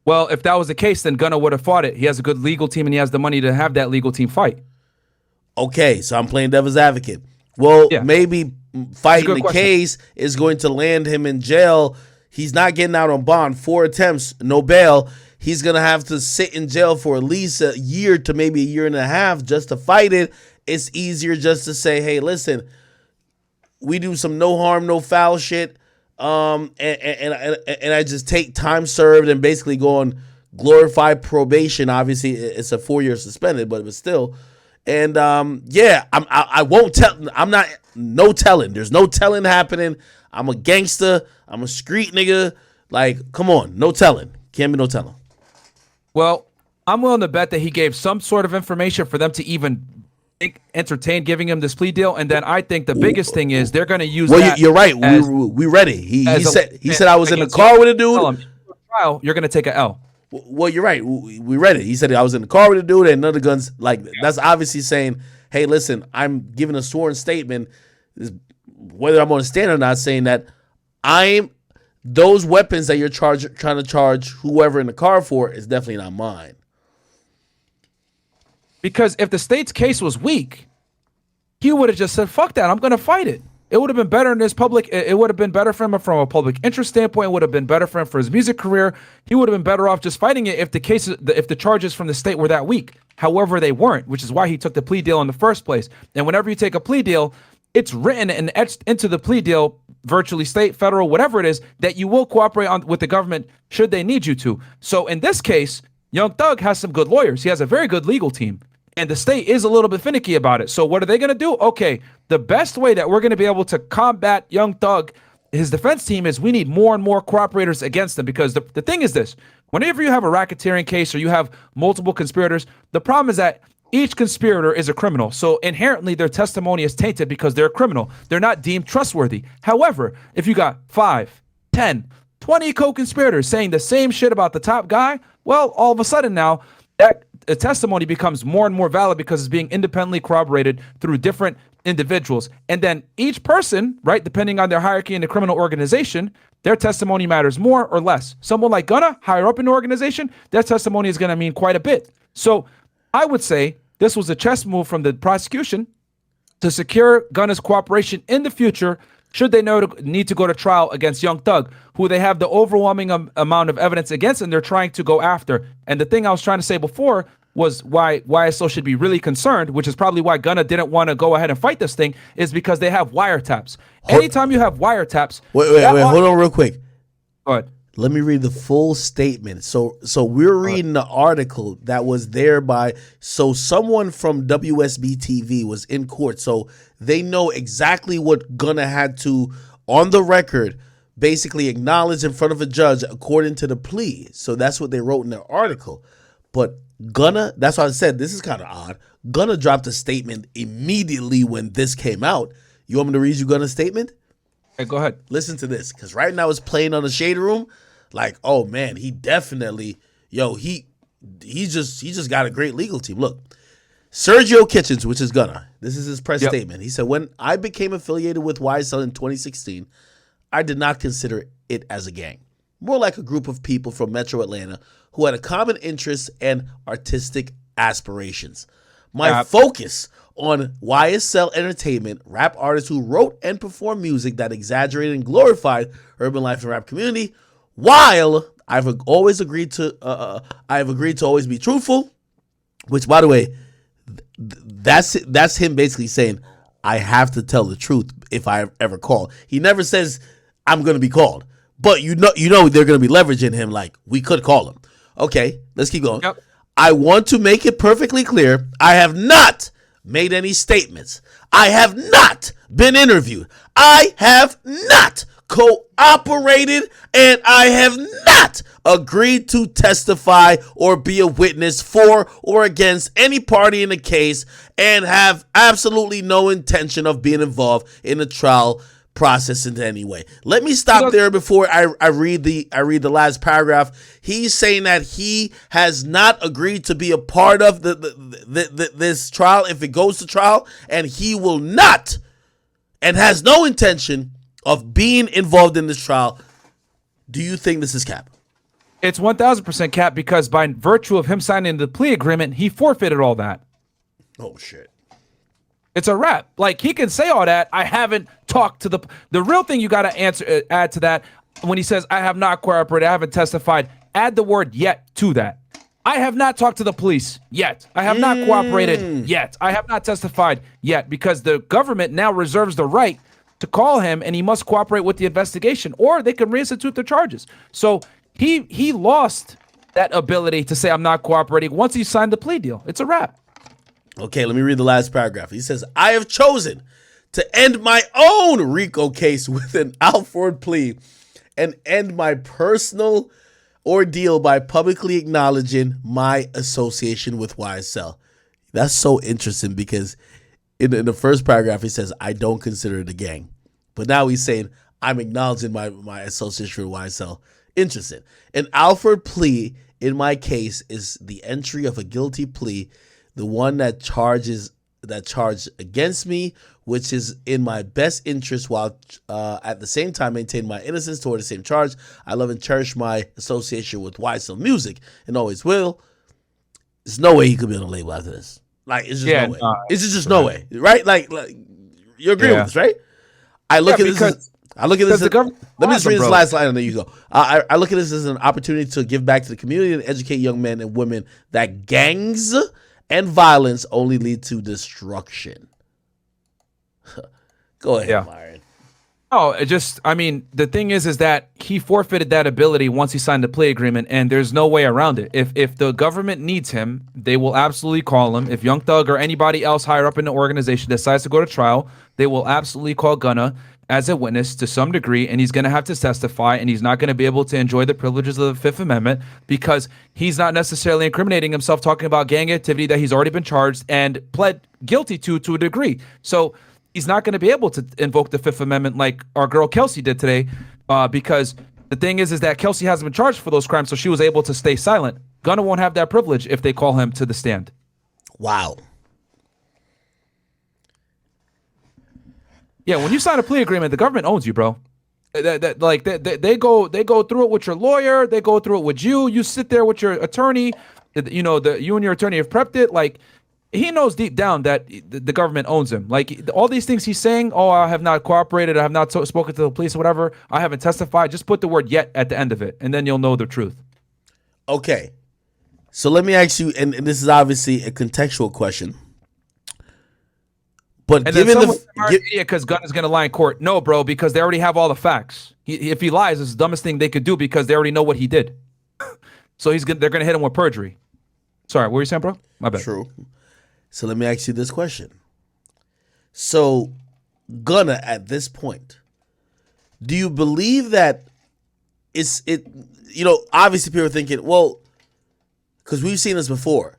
Well, if that was the case, then Gunna would have fought it. He has a good legal team and he has the money to have that legal team fight. Okay, so I'm playing devil's advocate. Well, Yeah, maybe it's a fighting good the question. case is going to land him in jail. He's not getting out on bond. 4 attempts, no bail. He's going to have to sit in jail for at least a year to maybe a year and a half just to fight it. It's easier just to say, hey, listen, we do some no harm, no foul shit. And I just take time served and basically go on glorified probation. Obviously, it's a 4-year suspended, but still. And I won't tell. I'm not no telling. There's no telling happening. I'm a gangster. I'm a street nigga. Like, come on, no telling. Can't be no telling. Well, I'm willing to bet that he gave some sort of information for them to even entertain giving him this plea deal. And then I think the biggest thing is they're going to use. Well, that you're right. as, We read it. He as said I was in the against car you. with a Tell dude. him, trial, you're going to take a L. Well, you're right. We read it. He said I was in the car with a dude and none of the guns. Like, that's obviously saying, hey, listen, I'm giving a sworn statement, whether I'm on a stand or not, saying that those weapons that you're trying to charge whoever in the car for is definitely not mine. Because if the state's case was weak, he would have just said, fuck that, I'm going to fight it. It would have been better in his public. It would have been better for him from a public interest standpoint. It would have been better for him for his music career. He would have been better off just fighting it if the charges from the state were that weak. However, they weren't, which is why he took the plea deal in the first place. And whenever you take a plea deal, it's written and etched into the plea deal, virtually state, federal, whatever it is, that you will cooperate with the government should they need you to. So in this case, Young Thug has some good lawyers. He has a very good legal team. And the state is a little bit finicky about it. So what are they going to do? Okay, the best way that we're going to be able to combat Young Thug, his defense team, is we need more and more cooperators against them. Because the thing is this, whenever you have a racketeering case or you have multiple conspirators, the problem is that each conspirator is a criminal. So inherently their testimony is tainted because they're a criminal. They're not deemed trustworthy. However, if you got 5, 10, 20 co-conspirators saying the same shit about the top guy, well, all of a sudden now, that testimony becomes more and more valid because it's being independently corroborated through different individuals. And then each person, right, depending on their hierarchy in the criminal organization, their testimony matters more or less. Someone like Gunna, higher up in the organization, their testimony is going to mean quite a bit. So I would say this was a chess move from the prosecution to secure Gunna's cooperation in the future should they need to go to trial against Young Thug, who they have the overwhelming amount of evidence against and they're trying to go after. And the thing I was trying to say before was why YSL should be really concerned, which is probably why Gunna didn't want to go ahead and fight this thing, is because they have wiretaps. Anytime you have wiretaps... Wait, hold on real quick. Go ahead. Let me read the full statement. So we're reading the article that was there by, so someone from WSB TV was in court. So they know exactly what Gunna had to, on the record, basically acknowledge in front of a judge according to the plea. So that's what they wrote in their article. But Gunna, that's why I said this is kind of odd. Gunna dropped a statement immediately when this came out. You want me to read you Gunna's statement? Hey, go ahead. Listen to this, because right now it's playing on the Shade Room. Like, oh man, he definitely, he just got a great legal team. Look, Sergio Kitchens, which is Gunna, this is his press statement. He said, when I became affiliated with YSL in 2016, I did not consider it as a gang. More like a group of people from Metro Atlanta who had a common interest and artistic aspirations. My focus on YSL Entertainment, rap artists who wrote and performed music that exaggerated and glorified urban life and rap community, while I've always agreed to always be truthful, which, by the way, that's him basically saying I have to tell the truth if I ever call. He never says I'm going to be called, but you know they're going to be leveraging him like we could call him. Okay, let's keep going. Yep. I want to make it perfectly clear, I have not made any statements. I have not been interviewed. I have not cooperated, and I have not agreed to testify or be a witness for or against any party in the case, and have absolutely no intention of being involved in the trial process in any way. Let me stop there before I read the last paragraph. He's saying that he has not agreed to be a part of this trial if it goes to trial, and he will not and has no intention of being involved in this trial. Do you think this is cap? It's 1,000% cap because by virtue of him signing the plea agreement, he forfeited all that. Oh shit. It's a wrap. Like, he can say all that. I haven't talked to the real thing you got to add to that when he says, I have not cooperated, I haven't testified, add the word yet to that. I have not talked to the police yet. I have not cooperated yet. I have not testified yet, because the government now reserves the right to call him and he must cooperate with the investigation, or they can reinstitute the charges. So he lost that ability to say, I'm not cooperating once he signed the plea deal. It's a wrap. Okay, let me read the last paragraph. He says, I have chosen to end my own Rico case with an Alford plea and end my personal ordeal by publicly acknowledging my association with YSL. That's so interesting because in the first paragraph, he says, I don't consider it a gang. But now he's saying, I'm acknowledging my association with YSL. Interesting. An Alford plea in my case is the entry of a guilty plea, the one that charged against me, which is in my best interest, while at the same time maintain my innocence toward the same charge. I love and cherish my association with YSL Music and always will. There's no way he could be on a label after this. Like, it's just no way. It's just no way, right? Like you agree with this, right? I look at this. I look at this. Let me just read this last line, and there you go. I look at this as an opportunity to give back to the community and educate young men and women that gangs and violence only lead to destruction. Go ahead, Myron. Oh, the thing is that he forfeited that ability once he signed the plea agreement, and there's no way around it. If the government needs him, they will absolutely call him. If Young Thug or anybody else higher up in the organization decides to go to trial, they will absolutely call Gunna as a witness to some degree, and he's going to have to testify, and he's not going to be able to enjoy the privileges of the Fifth Amendment because he's not necessarily incriminating himself talking about gang activity that he's already been charged and pled guilty to a degree. So he's not going to be able to invoke the Fifth Amendment like our girl Kelsey did today, because the thing is that Kelsey hasn't been charged for those crimes, so she was able to stay silent. Gunna won't have that privilege if they call him to the stand. Wow. Yeah, when you sign a plea agreement, the government owns you, bro. They go through it with your lawyer. They go through it with you. You sit there with your attorney. You and your attorney have prepped it. Like, he knows deep down that the government owns him. Like, all these things he's saying, oh, I have not cooperated, I have not spoken to the police or whatever, I haven't testified. Just put the word yet at the end of it, and then you'll know the truth. Okay. So let me ask you, and this is obviously a contextual question. But and given because Gunna's going to lie in court. No, bro, because they already have all the facts. If he lies, it's the dumbest thing they could do because they already know what he did. So they're going to hit him with perjury. Sorry, what were you saying, bro? My bad. True. So let me ask you this question. So Gunna, at this point, do you believe that obviously people are thinking, well, because we've seen this before.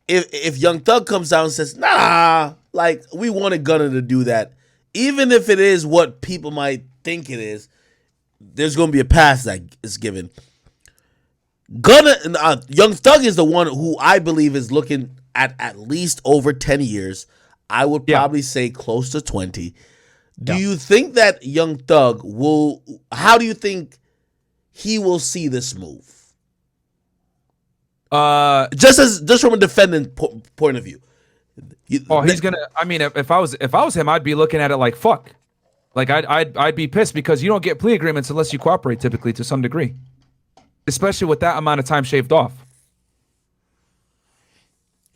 If Young Thug comes down and says, nah, like, we wanted Gunna to do that, even if it is what people might think it is, there's going to be a pass that is given. Young Thug is the one who I believe is looking at least over 10 years. I would probably say close to 20. Do you think that Young Thug how do you think he will see this move? Just from a defendant point of view. He's gonna. I mean, if I was him, I'd be looking at it like fuck. Like I'd be pissed because you don't get plea agreements unless you cooperate, typically, to some degree, especially with that amount of time shaved off.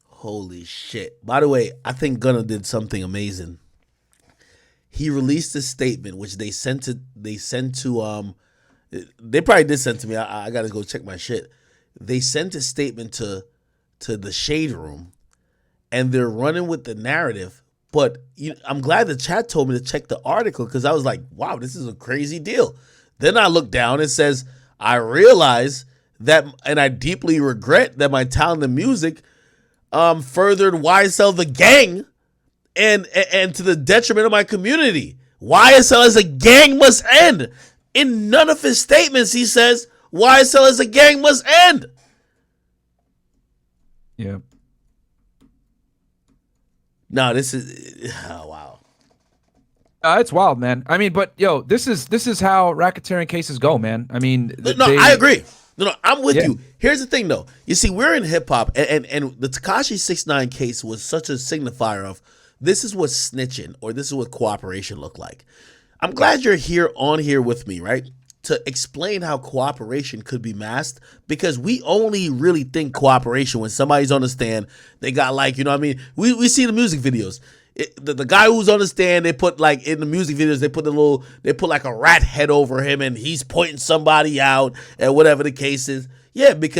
Holy shit! By the way, I think Gunna did something amazing. He released a statement which they sent to. They probably did send to me. I gotta go check my shit. They sent a statement to the Shade Room, and they're running with the narrative. But I'm glad the chat told me to check the article because I was like, wow, this is a crazy deal. Then I look down and it says, I realize that, and I deeply regret that my talent and music furthered YSL the gang and to the detriment of my community. YSL as a gang must end. In none of his statements, he says, YSL as a gang must end. Yeah. No, this is wow. It's wild, man. I mean, but this is how racketeering cases go, man. I mean, I agree. No, I'm with Yeah. you. Here's the thing, though. You see, we're in hip hop, and the Tekashi 6ix9ine case was such a signifier of this is what snitching or this is what cooperation look like. I'm glad you're here with me, right? To explain how cooperation could be masked, because we only really think cooperation when somebody's on the stand. They got like, you know what I mean? We see the music videos. The guy who's on the stand, they put like in the music videos, they put like a rat head over him and he's pointing somebody out and whatever the case is. Yeah, because